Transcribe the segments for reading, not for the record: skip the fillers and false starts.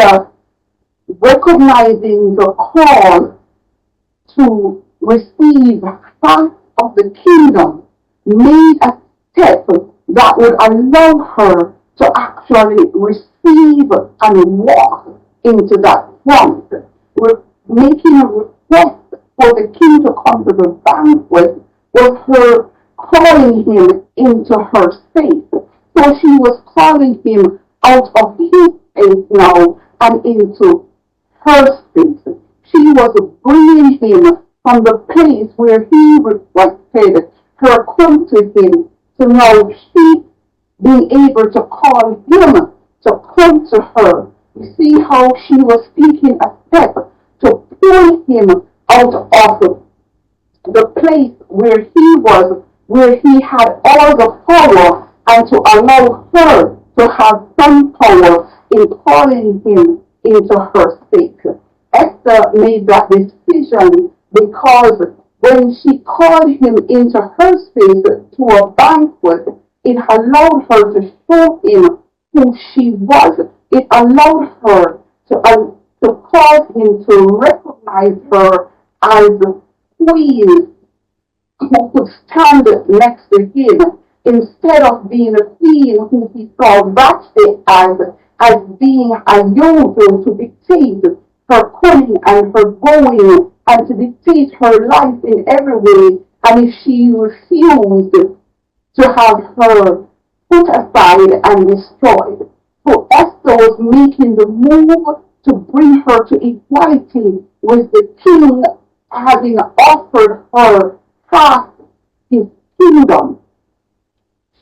Esther, recognizing the call to receive half of the kingdom, made a step that would allow her to actually receive and walk into that promise. Making a request for the king to come to the banquet was her calling him into her space. So she was calling him out of his space now and into her space. She was bringing him from the place where he requested her come to him to now she being able to call him to come to her. You see how she was taking a step to pull him out of the place where he was, where he had all the power, and to allow her to have some power in calling him into her space. Esther made that decision because when she called him into her space to a banquet, it allowed her to show him who she was. It allowed her to cause him to recognize her as queen who could stand next to him instead of being a queen who he saw Vashti as being a yokel to dictate her coming and her going and to dictate her life in every way. And if she refused to have her put aside and destroyed. So Esther was making the move to bring her to equality with the king, having offered her half his kingdom.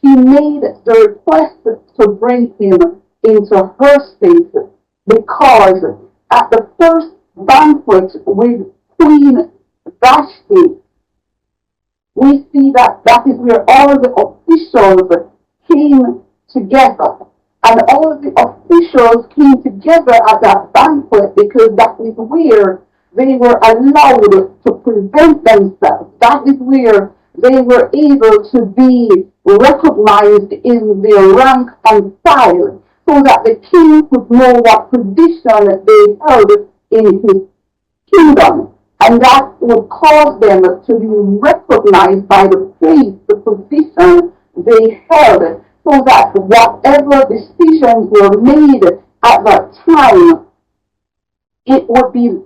She made the request to bring him into her space because at the first banquet with Queen Vashti, we see that is where all the officials came together. And all the officials came together at that banquet because that is where they were allowed to present themselves. That is where they were able to be recognized in their rank and file so that the king could know what position they held in his kingdom. And that would cause them to be recognized by the place, the position they held, so that whatever decisions were made at that time, it would be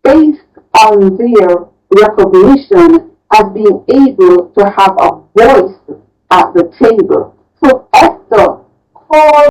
based on their recognition as being able to have a voice at the table. So Esther called